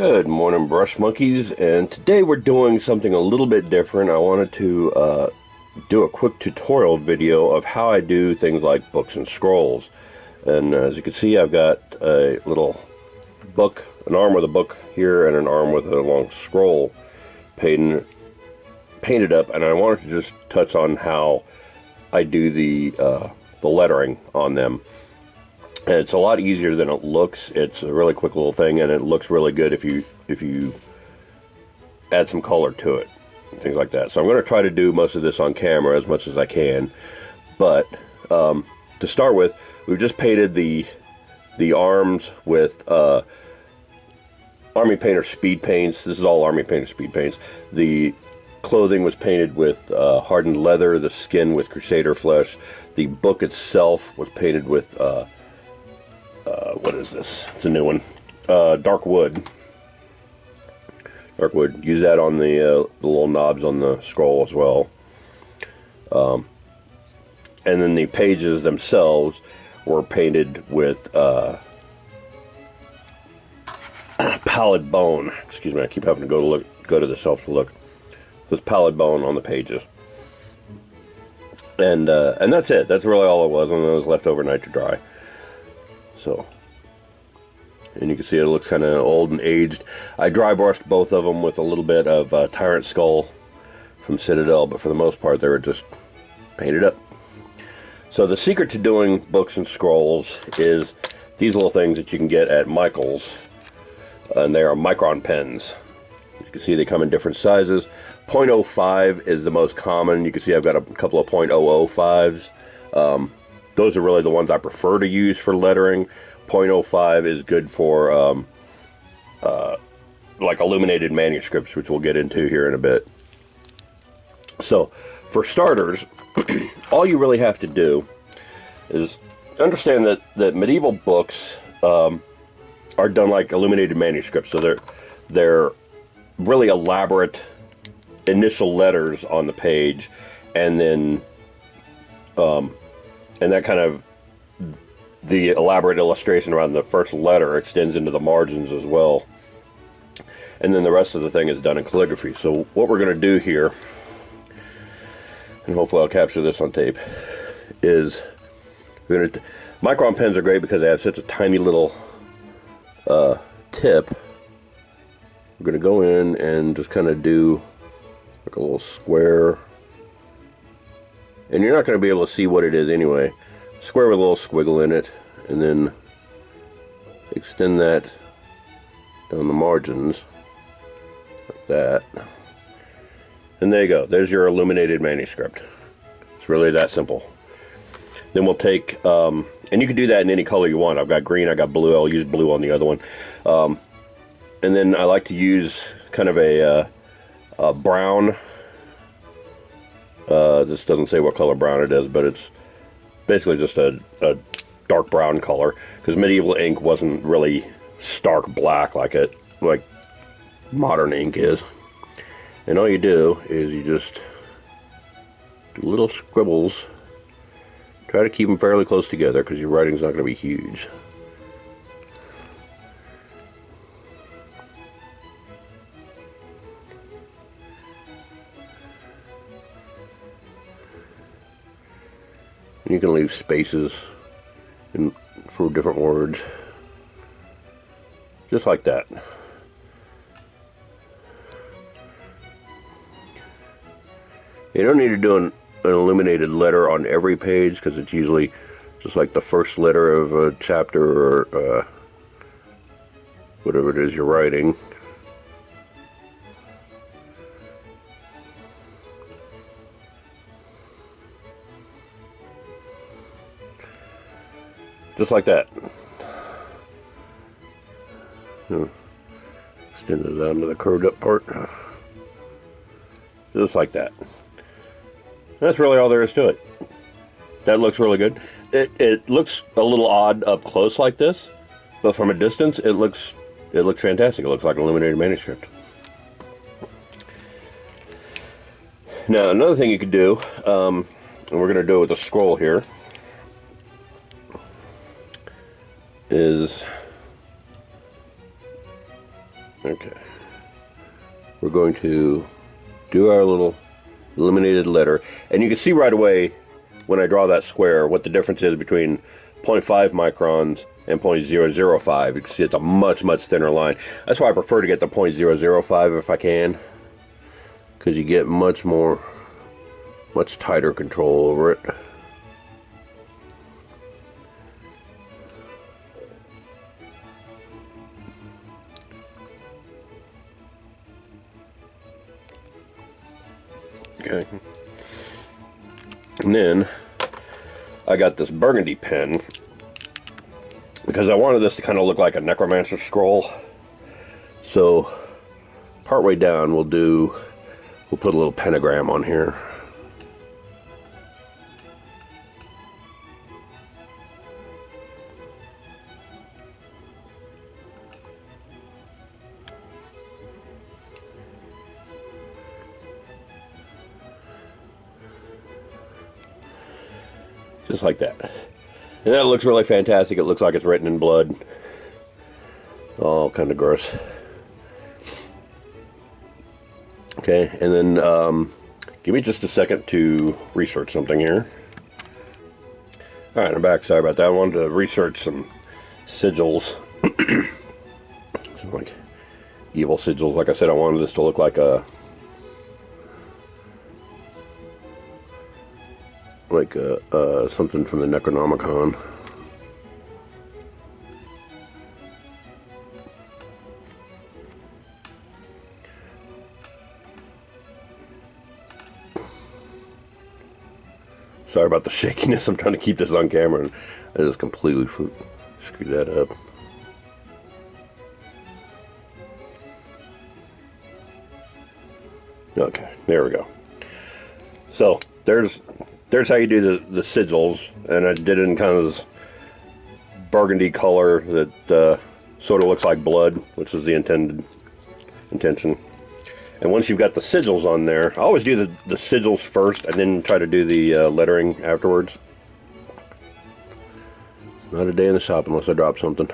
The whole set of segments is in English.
Good morning, brush monkeys, and today we're doing something a little bit different. I wanted to do a quick tutorial video of how I do things like books and scrolls. And as you can see, I've got a little book, an arm with a book here and an arm with a long scroll painted up, and I wanted to just touch on how I do the lettering on them. And it's a lot easier than it looks. It's a really quick little thing, and it looks really good if you add some color to it, and things like that. So I'm going to try to do most of this on camera as much as I can. But to start with, we've just painted the arms with Army Painter speed paints. This is all Army Painter speed paints. The clothing was painted with hardened leather. The skin with Crusader flesh. The book itself was painted with what is this? It's a new one. Dark wood. Dark wood. Use that on the little knobs on the scroll as well. And then the pages themselves were painted with pallid bone. Excuse me, I keep having to go to the shelf to look. This pallid bone on the pages. And that's it. That's really all it was, and it was left overnight to dry. So, and you can see it looks kind of old and aged. I dry brushed both of them with a little bit of Tyrant Skull from Citadel, but for the most part they were just painted up. So the secret to doing books and scrolls is these little things that you can get at Michael's, and they are micron pens. As you can see, they come in different sizes. 0.05 is the most common. You can see I've got a couple of 0.005s. Those are really the ones I prefer to use for lettering. 0.05 is good for like illuminated manuscripts, which we'll get into here in a bit. So, for starters, all you really have to do is understand that medieval books are done like illuminated manuscripts. So they're really elaborate initial letters on the page, and then and that kind of, the elaborate illustration around the first letter extends into the margins as well. And then the rest of the thing is done in calligraphy. So what we're going to do here, and hopefully I'll capture this on tape, is micron pens are great because they have such a tiny little tip. We're going to go in and just kind of do like a little square. And you're not going to be able to see what it is anyway. Square with a little squiggle in it, and then extend that down the margins, like that. And there you go. There's your illuminated manuscript. It's really that simple. Then we'll take, and you can do that in any color you want. I've got green, I got blue, I'll use blue on the other one. And then I like to use kind of a brown. This doesn't say what color brown it is, but it's basically just a dark brown color, because medieval ink wasn't really stark black like modern ink is. And all you do is you just do little scribbles. Try to keep them fairly close together because your writing's not going to be huge. And you can leave spaces for different words, just like that. You don't need to do an illuminated letter on every page, because it's usually just like the first letter of a chapter or whatever it is you're writing. Just like that. Extend it down to the curved up part. Just like that. That's really all there is to it. That looks really good. It looks a little odd up close like this, but from a distance it looks fantastic. It looks like an illuminated manuscript. Now another thing you could do, and we're going to do it with a scroll here, is Okay. We're going to do our little illuminated letter. And you can see right away when I draw that square what the difference is between 0.5 microns and 0.005. You can see it's a much, much thinner line. That's why I prefer to get the 0.005 if I can, because you get much tighter control over it. Okay. And then I got this burgundy pen because I wanted this to kind of look like a necromancer scroll. So partway down we'll put a little pentagram on here. Just like that. And that looks really fantastic. It looks like it's written in blood. All kind of gross. Okay, and then give me just a second to research something here. Alright, I'm back. Sorry about that. I wanted to research some sigils. Some like evil sigils. Like I said, I wanted this to look like a something from the Necronomicon. Sorry about the shakiness. I'm trying to keep this on camera and I just completely screwed that up. Okay, there we go. So there's how you do the sigils, and I did it in kind of this burgundy color that sort of looks like blood, which is the intention. And once you've got the sigils on there, I always do the sigils first and then try to do the lettering afterwards. It's not a day in the shop unless I drop something.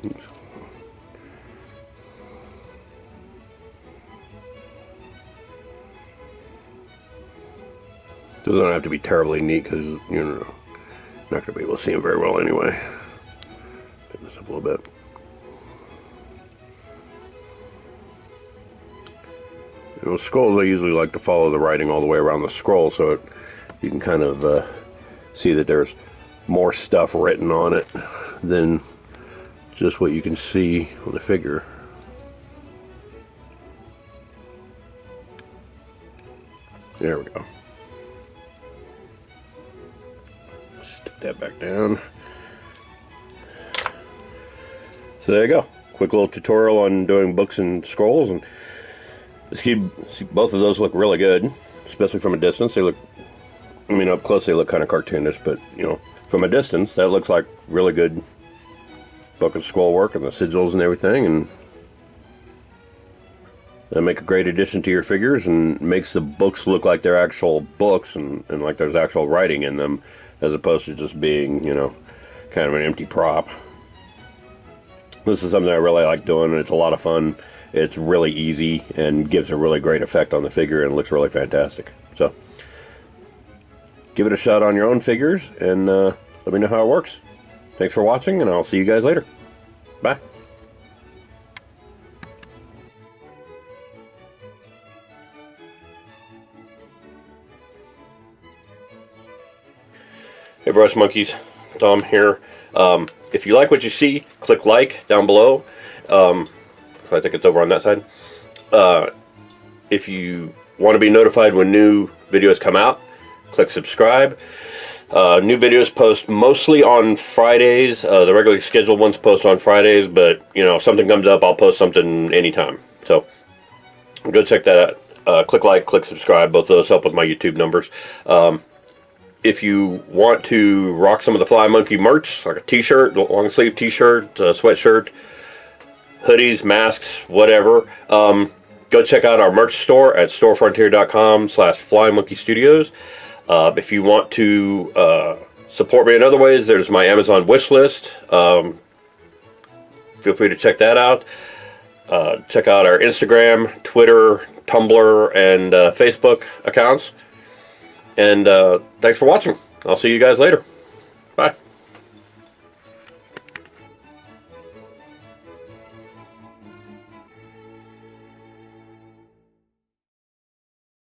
Oops. Doesn't have to be terribly neat because, you know, not going to be able to see them very well anyway. Pick this up a little bit. You know, scrolls, I usually like to follow the writing all the way around the scroll so you can kind of see that there's more stuff written on it than just what you can see on the figure. There we go. Stick that back down. So there you go. Quick little tutorial on doing books and scrolls, and see both of those look really good, especially from a distance. They look, I mean, up close they look kind of cartoonish, but you know, from a distance that looks like really good book and scroll work, and the sigils and everything, and that make a great addition to your figures and makes the books look like they're actual books and like there's actual writing in them, as opposed to just being, you know, kind of an empty prop. This is something I really like doing, and it's a lot of fun. It's really easy and gives a really great effect on the figure and looks really fantastic. So give it a shot on your own figures, and let me know how it works. Thanks for watching, and I'll see you guys later. Bye. Hey Brush Monkeys, Tom here. If you like what you see, click like down below. I think it's over on that side. If you want to be notified when new videos come out, click subscribe. New videos post mostly on Fridays. The regularly scheduled ones post on Fridays, but you know, if something comes up, I'll post something anytime. So go check that out. Click like, click subscribe. Both of those help with my YouTube numbers. If you want to rock some of the Fly Monkey merch, like a t-shirt, long sleeve t-shirt, sweatshirt, hoodies, masks, whatever, go check out our merch store at storefrontier.com/FlyMonkeyStudios. If you want to support me in other ways, there's my Amazon wish list. Feel free to check that out. Check out our Instagram, Twitter, Tumblr, and Facebook accounts. And thanks for watching. I'll see you guys later. Bye.